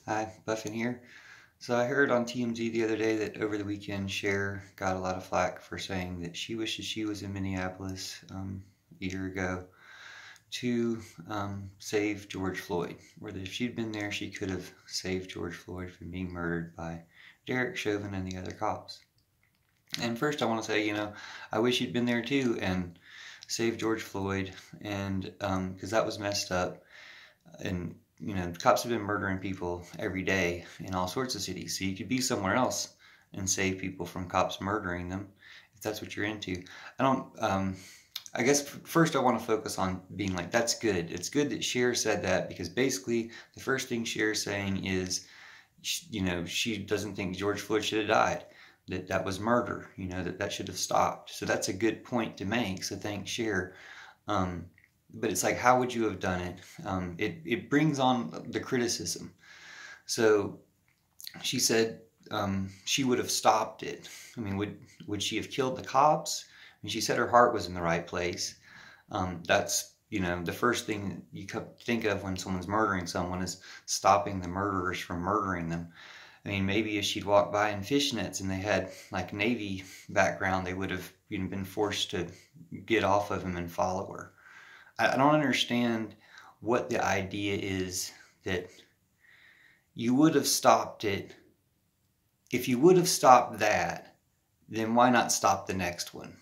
Hi, Buffin here. So I heard on TMZ the other day that over the weekend Cher got a lot of flack for saying that she wishes she was in Minneapolis a year ago to save George Floyd. Or that if she'd been there, she could have saved George Floyd from being murdered by Derek Chauvin and the other cops. And first I want to say, I wish you'd been there too and saved George Floyd, and because that was messed up. And cops have been murdering people every day in all sorts of cities, so you could be somewhere else and save people from cops murdering them if that's what you're into. I don't I guess first I want to focus on being like, that's good. It's good that Cher said that, because basically the first thing Cher's saying is, she doesn't think George Floyd should have died, that was murder, that should have stopped. So that's a good point to make, so thanks, Cher. But it's like, how would you have done it? It brings on the criticism. So she said she would have stopped it. I mean, would she have killed the cops? I mean, she said her heart was in the right place. That's, the first thing you think of when someone's murdering someone is stopping the murderers from murdering them. I mean, maybe if she'd walked by in fishnets and they had like Navy background, they would have been forced to get off of him and follow her. I don't understand what the idea is that you would have stopped it. If you would have stopped that, then why not stop the next one?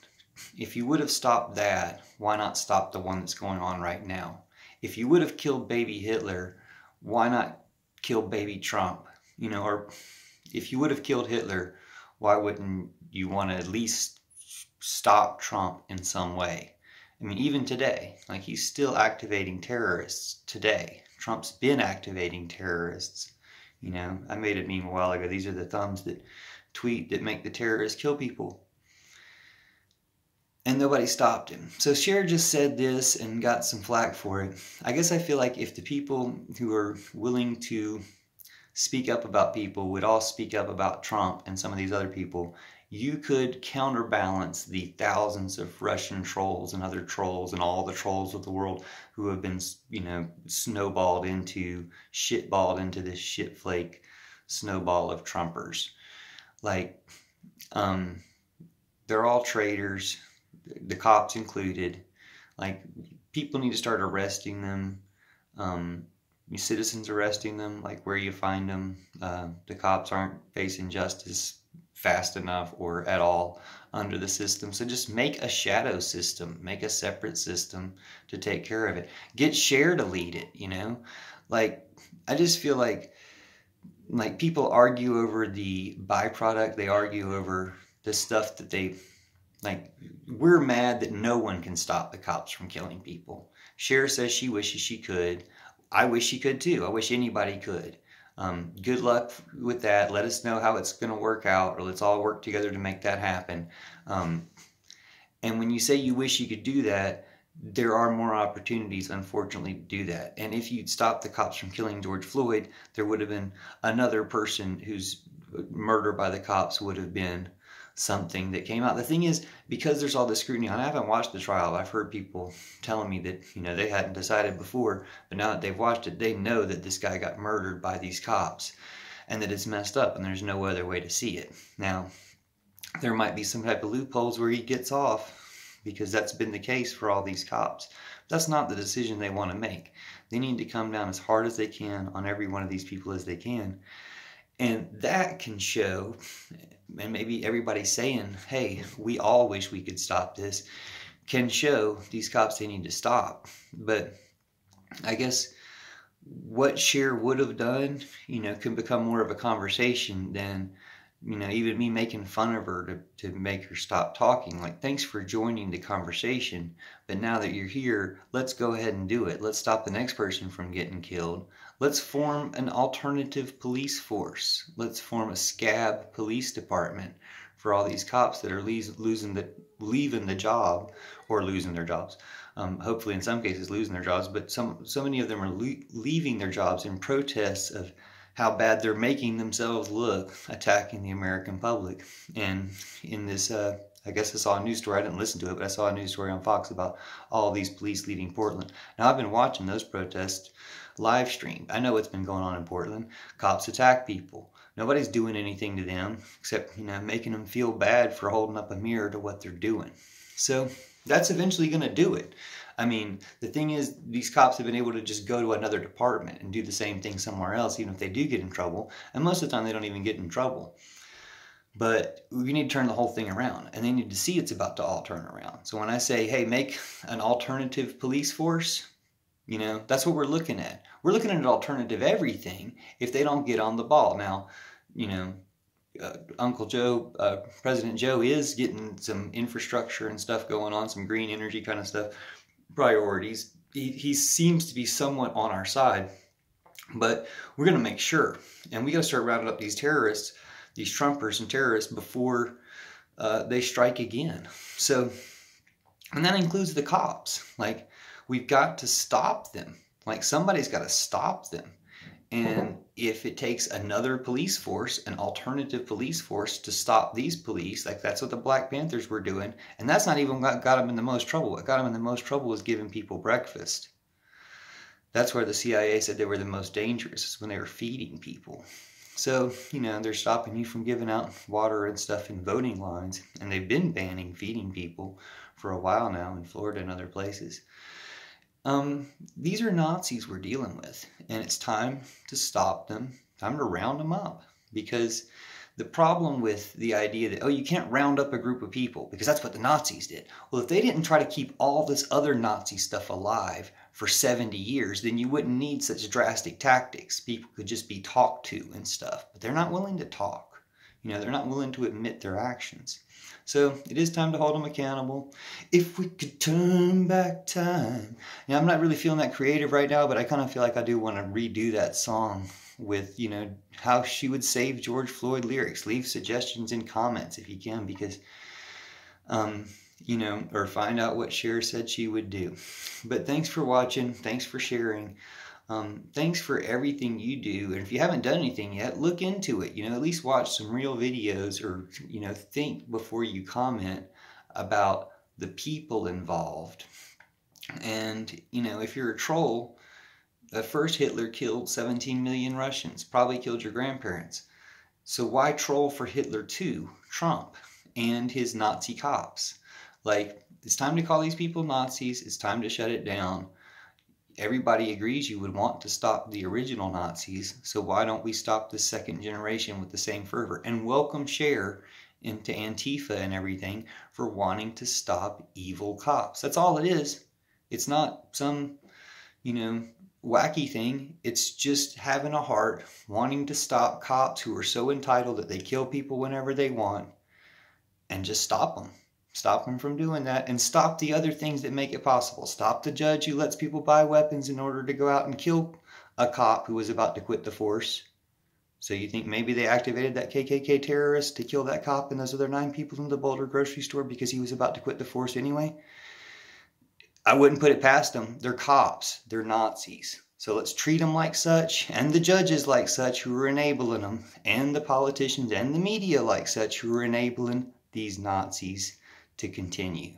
If you would have stopped that, why not stop the one that's going on right now? If you would have killed baby Hitler, why not kill baby Trump? Or if you would have killed Hitler, why wouldn't you want to at least stop Trump in some way? I mean, even today, like, he's still activating terrorists today. Trump's been activating terrorists. I made a meme a while ago. These are the thumbs that tweet that make the terrorists kill people. And nobody stopped him. So Cher just said this and got some flack for it. I guess I feel like if the people who are willing to speak up about people would all speak up about Trump and some of these other people, you could counterbalance the thousands of Russian trolls and other trolls and all the trolls of the world who have been, shitballed into this shitflake snowball of Trumpers. Like, they're all traitors, the cops included. Like, people need to start arresting them. Citizens arresting them, like where you find them. The cops aren't facing justice fast enough or at all under the system. So just make a shadow system, make a separate system to take care of it. Get Cher to lead it, Like, I just feel like people argue over the byproduct. They argue over the stuff that they, like, we're mad that no one can stop the cops from killing people. Cher says she wishes she could. I wish she could too. I wish anybody could. Good luck with that. Let us know how it's going to work out, or let's all work together to make that happen. And when you say you wish you could do that, there are more opportunities, unfortunately, to do that. And if you'd stopped the cops from killing George Floyd, there would have been another person whose murder by the cops would have been something that came out. The thing is, because there's all this scrutiny, I haven't watched the trial. I've heard people telling me that, they hadn't decided before, but now that they've watched it, they know that this guy got murdered by these cops and that it's messed up and there's no other way to see it. Now, there might be some type of loopholes where he gets off, because that's been the case for all these cops. That's not the decision they want to make. They need to come down as hard as they can on every one of these people as they can. And that can show, and maybe everybody saying, hey, we all wish we could stop this, can show these cops they need to stop. But I guess what Cher would have done, can become more of a conversation than, even me making fun of her to make her stop talking. Like, thanks for joining the conversation, but now that you're here, let's go ahead and do it. Let's stop the next person from getting killed. Let's form an alternative police force. Let's form a scab police department for all these cops that are leaving the job, or losing their jobs. Hopefully in some cases losing their jobs, but so many of them are leaving their jobs in protests of how bad they're making themselves look, attacking the American public. And in this, I guess I saw a news story, I didn't listen to it, but I saw a news story on Fox about all these police leaving Portland. Now, I've been watching those protests live streamed. I know what's been going on in Portland. Cops attack people. Nobody's doing anything to them except, making them feel bad for holding up a mirror to what they're doing. So that's eventually going to do it. I mean, the thing is, these cops have been able to just go to another department and do the same thing somewhere else, even if they do get in trouble. And most of the time, they don't even get in trouble. But we need to turn the whole thing around, and they need to see it's about to all turn around. So when I say, hey, make an alternative police force, that's what we're looking at. We're looking at an alternative everything if they don't get on the ball. Now, Uncle Joe, President Joe is getting some infrastructure and stuff going on, some green energy kind of stuff, priorities. He seems to be somewhat on our side, but we're going to make sure, and we got to start rounding up these terrorists, these Trumpers and terrorists before they strike again. So, and that includes the cops. Like, we've got to stop them. Like, somebody's got to stop them. And if it takes another police force, an alternative police force, to stop these police, like that's what the Black Panthers were doing, and that's not even what got them in the most trouble. What got them in the most trouble was giving people breakfast. That's where the CIA said they were the most dangerous, is when they were feeding people. So, they're stopping you from giving out water and stuff in voting lines, and they've been banning feeding people for a while now in Florida and other places. These are Nazis we're dealing with, and it's time to stop them, time to round them up, because the problem with the idea that, you can't round up a group of people because that's what the Nazis did. Well, if they didn't try to keep all this other Nazi stuff alive for 70 years, then you wouldn't need such drastic tactics. People could just be talked to and stuff, but they're not willing to talk. They're not willing to admit their actions. So it is time to hold them accountable. If we could turn back time. I'm not really feeling that creative right now, but I kind of feel like I do want to redo that song with, how she would save George Floyd lyrics. Leave suggestions in comments if you can, because, or find out what Cher said she would do. But thanks for watching. Thanks for sharing. Thanks for everything you do. And if you haven't done anything yet, look into it. At least watch some real videos, or, think before you comment about the people involved. And, if you're a troll, the first Hitler killed 17 million Russians, probably killed your grandparents. So why troll for Hitler too? Trump and his Nazi cops. Like, it's time to call these people Nazis. It's time to shut it down. Everybody agrees you would want to stop the original Nazis, so why don't we stop the second generation with the same fervor? And welcome Cher into Antifa and everything for wanting to stop evil cops. That's all it is. It's not some, wacky thing. It's just having a heart, wanting to stop cops who are so entitled that they kill people whenever they want, and just stop them. Stop them from doing that, and stop the other things that make it possible. Stop the judge who lets people buy weapons in order to go out and kill a cop who was about to quit the force. So you think maybe they activated that KKK terrorist to kill that cop and those other 9 people in the Boulder grocery store because he was about to quit the force anyway? I wouldn't put it past them. They're cops. They're Nazis. So let's treat them like such, and the judges like such who are enabling them, and the politicians and the media like such who are enabling these Nazis to continue.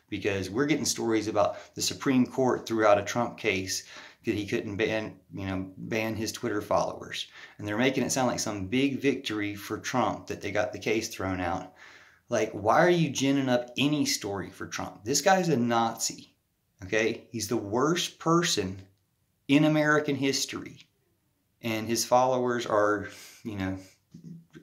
Because we're getting stories about the Supreme Court threw out a Trump case that he couldn't ban his Twitter followers. And they're making it sound like some big victory for Trump that they got the case thrown out. Like, why are you ginning up any story for Trump? This guy's a Nazi, okay? He's the worst person in American history. And his followers are,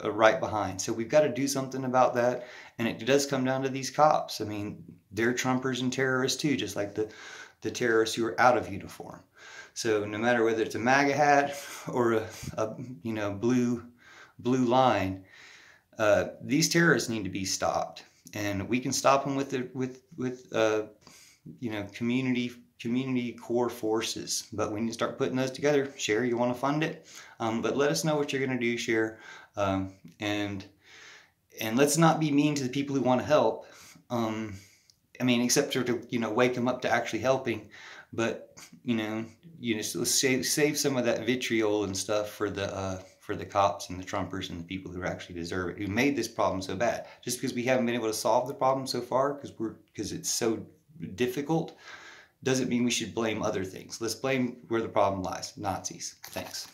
right behind. So we've got to do something about that. And it does come down to these cops. I mean, they're Trumpers and terrorists too, just like the terrorists who are out of uniform. So no matter whether it's a MAGA hat or a blue line, these terrorists need to be stopped. And we can stop them with community core forces. But we need to start putting those together. Cher, you want to fund it? But let us know what you're going to do, Cher. And let's not be mean to the people who want to help. Except to wake them up to actually helping. But save some of that vitriol and stuff for the cops and the Trumpers and the people who actually deserve it, who made this problem so bad. Just because we haven't been able to solve the problem so far, because it's so difficult, doesn't mean we should blame other things. Let's blame where the problem lies, Nazis. Thanks.